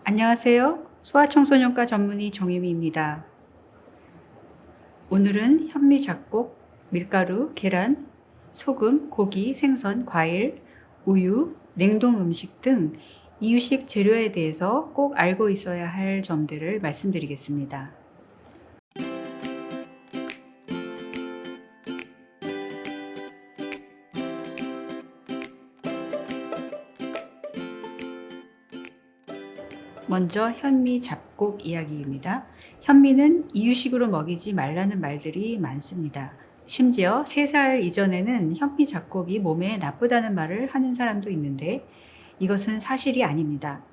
안녕하세요. 소아청소년과 전문의 정유미입니다. 오늘은 현미 잡곡, 밀가루, 계란, 소금, 고기, 생선, 과일, 우유, 냉동 음식 등 이유식 재료에 대해서 꼭 알고 있어야 할 점들을 말씀드리겠습니다. 먼저 현미 잡곡 이야기입니다. 현미는 이유식으로 먹이지 말라는 말들이 많습니다. 심지어 3살 이전에는 현미 잡곡이 몸에 나쁘다는 말을 하는 사람도 있는데 이것은 사실이 아닙니다.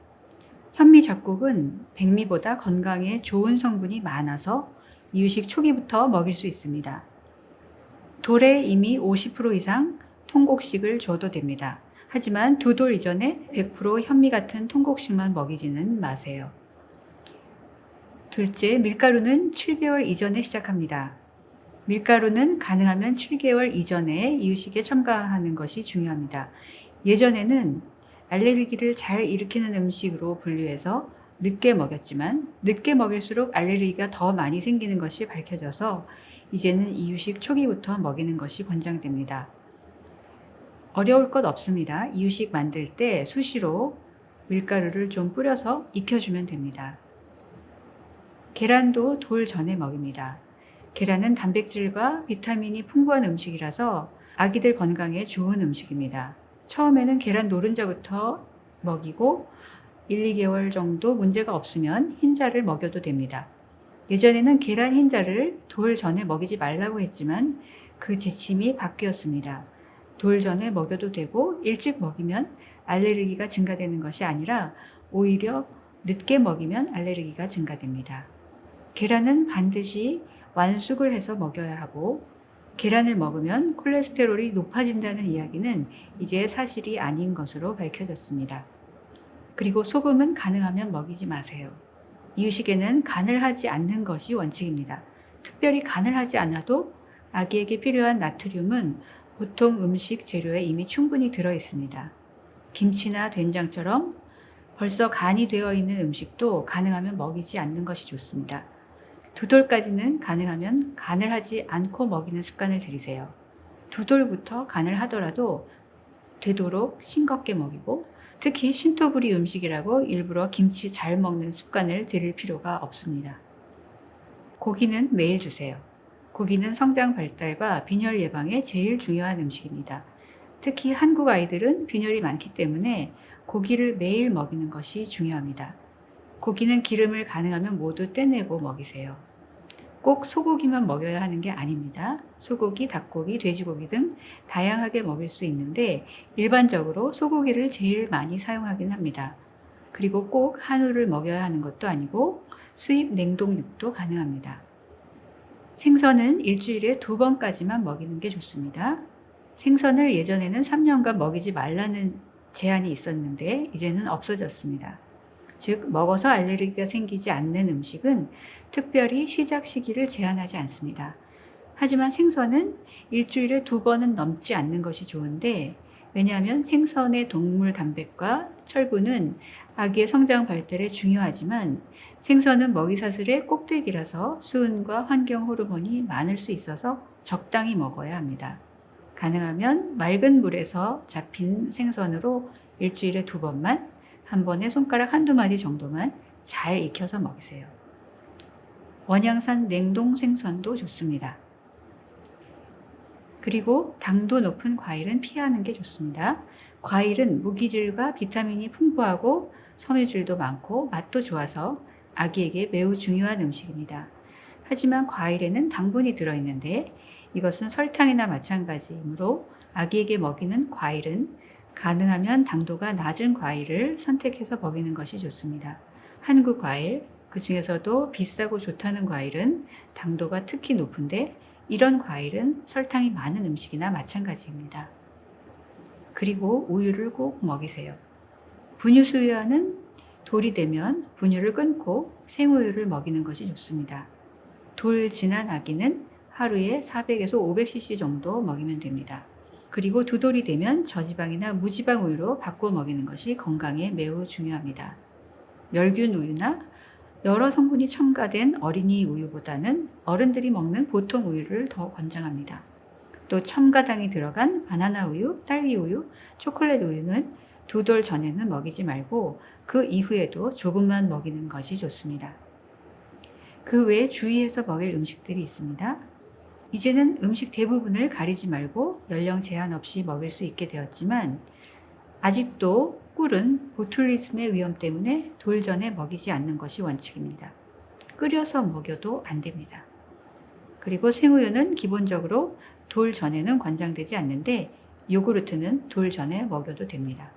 현미 잡곡은 백미보다 건강에 좋은 성분이 많아서 이유식 초기부터 먹일 수 있습니다. 돌에 이미 50% 이상 통곡식을 줘도 됩니다. 하지만 2돌 이전에 100% 현미 같은 통곡식만 먹이지는 마세요. 둘째, 밀가루는 7개월 이전에 시작합니다. 밀가루는 가능하면 7개월 이전에 이유식에 첨가하는 것이 중요합니다. 예전에는 알레르기를 잘 일으키는 음식으로 분류해서 늦게 먹였지만 늦게 먹일수록 알레르기가 더 많이 생기는 것이 밝혀져서 이제는 이유식 초기부터 먹이는 것이 권장됩니다. 어려울 것 없습니다. 이유식 만들 때 수시로 밀가루를 좀 뿌려서 익혀주면 됩니다. 계란도 돌 전에 먹입니다. 계란은 단백질과 비타민이 풍부한 음식이라서 아기들 건강에 좋은 음식입니다. 처음에는 계란 노른자부터 먹이고 1, 2개월 정도 문제가 없으면 흰자를 먹여도 됩니다. 예전에는 계란 흰자를 돌 전에 먹이지 말라고 했지만 그 지침이 바뀌었습니다. 돌 전에 먹여도 되고 일찍 먹이면 알레르기가 증가되는 것이 아니라 오히려 늦게 먹이면 알레르기가 증가됩니다. 계란은 반드시 완숙을 해서 먹여야 하고 계란을 먹으면 콜레스테롤이 높아진다는 이야기는 이제 사실이 아닌 것으로 밝혀졌습니다. 그리고 소금은 가능하면 먹이지 마세요. 이유식에는 간을 하지 않는 것이 원칙입니다. 특별히 간을 하지 않아도 아기에게 필요한 나트륨은 보통 음식 재료에 이미 충분히 들어 있습니다. 김치나 된장처럼 벌써 간이 되어 있는 음식도 가능하면 먹이지 않는 것이 좋습니다. 2돌까지는 가능하면 간을 하지 않고 먹이는 습관을 들이세요. 2돌부터 간을 하더라도 되도록 싱겁게 먹이고 특히 신토부리 음식이라고 일부러 김치 잘 먹는 습관을 들일 필요가 없습니다. 고기는 매일 주세요. 고기는 성장 발달과 빈혈 예방에 제일 중요한 음식입니다. 특히 한국 아이들은 빈혈이 많기 때문에 고기를 매일 먹이는 것이 중요합니다. 고기는 기름을 가능하면 모두 떼내고 먹이세요. 꼭 소고기만 먹여야 하는 게 아닙니다. 소고기, 닭고기, 돼지고기 등 다양하게 먹일 수 있는데 일반적으로 소고기를 제일 많이 사용하긴 합니다. 그리고 꼭 한우를 먹여야 하는 것도 아니고 수입 냉동육도 가능합니다. 생선은 일주일에 2번까지만 먹이는 게 좋습니다. 생선을 예전에는 3년간 먹이지 말라는 제한이 있었는데 이제는 없어졌습니다. 즉 먹어서 알레르기가 생기지 않는 음식은 특별히 시작 시기를 제한하지 않습니다. 하지만 생선은 일주일에 2번은 넘지 않는 것이 좋은데 왜냐하면 생선의 동물 단백과 철분은 아기의 성장 발달에 중요하지만 생선은 먹이사슬의 꼭대기라서 수은과 환경 호르몬이 많을 수 있어서 적당히 먹어야 합니다. 가능하면 맑은 물에서 잡힌 생선으로 일주일에 2번만 한 번에 손가락 한두 마디 정도만 잘 익혀서 먹이세요. 원양산 냉동 생선도 좋습니다. 그리고 당도 높은 과일은 피하는 게 좋습니다. 과일은 무기질과 비타민이 풍부하고 섬유질도 많고 맛도 좋아서 아기에게 매우 중요한 음식입니다. 하지만 과일에는 당분이 들어있는데 이것은 설탕이나 마찬가지이므로 아기에게 먹이는 과일은 가능하면 당도가 낮은 과일을 선택해서 먹이는 것이 좋습니다. 한국 과일, 그 중에서도 비싸고 좋다는 과일은 당도가 특히 높은데 이런 과일은 설탕이 많은 음식이나 마찬가지입니다. 그리고 우유를 꼭 먹이세요. 분유수유와는 돌이 되면 분유를 끊고 생우유를 먹이는 것이 좋습니다. 돌 지난 아기는 하루에 400에서 500cc 정도 먹이면 됩니다. 그리고 2돌이 되면 저지방이나 무지방 우유로 바꿔 먹이는 것이 건강에 매우 중요합니다. 멸균 우유나 여러 성분이 첨가된 어린이 우유보다는 어른들이 먹는 보통 우유를 더 권장합니다. 또 첨가당이 들어간 바나나 우유, 딸기 우유, 초콜릿 우유는 2돌 전에는 먹이지 말고 그 이후에도 조금만 먹이는 것이 좋습니다. 그 외에 주의해서 먹일 음식들이 있습니다. 이제는 음식 대부분을 가리지 말고 연령 제한 없이 먹일 수 있게 되었지만 아직도 꿀은 보툴리즘의 위험 때문에 돌 전에 먹이지 않는 것이 원칙입니다. 끓여서 먹여도 안 됩니다. 그리고 생우유는 기본적으로 돌 전에는 권장되지 않는데 요구르트는 돌 전에 먹여도 됩니다.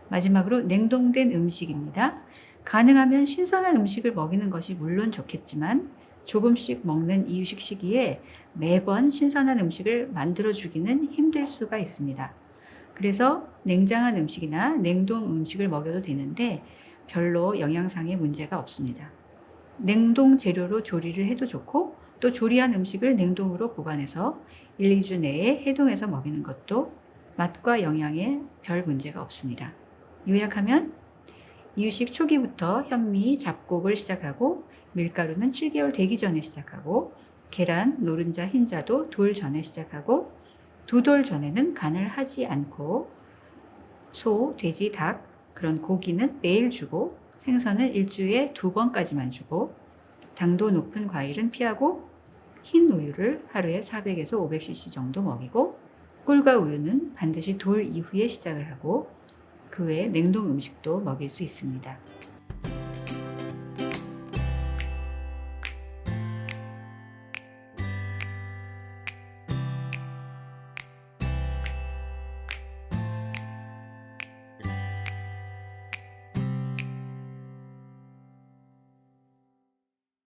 마지막으로 냉동된 음식입니다. 가능하면 신선한 음식을 먹이는 것이 물론 좋겠지만 조금씩 먹는 이유식 시기에 매번 신선한 음식을 만들어주기는 힘들 수가 있습니다. 그래서 냉장한 음식이나 냉동 음식을 먹여도 되는데 별로 영양상의 문제가 없습니다. 냉동 재료로 조리를 해도 좋고 또 조리한 음식을 냉동으로 보관해서 1, 2주 내에 해동해서 먹이는 것도 맛과 영양에 별 문제가 없습니다. 요약하면 이유식 초기부터 현미, 잡곡을 시작하고 밀가루는 7개월 되기 전에 시작하고 계란, 노른자, 흰자도 돌 전에 시작하고 2돌 전에는 간을 하지 않고 소, 돼지, 닭 그런 고기는 매일 주고 생선은 일주일에 2번까지만 주고 당도 높은 과일은 피하고 흰 우유를 하루에 400에서 500cc 정도 먹이고 꿀과 우유는 반드시 돌 이후에 시작을 하고 그 외에 냉동 음식도 먹일 수 있습니다.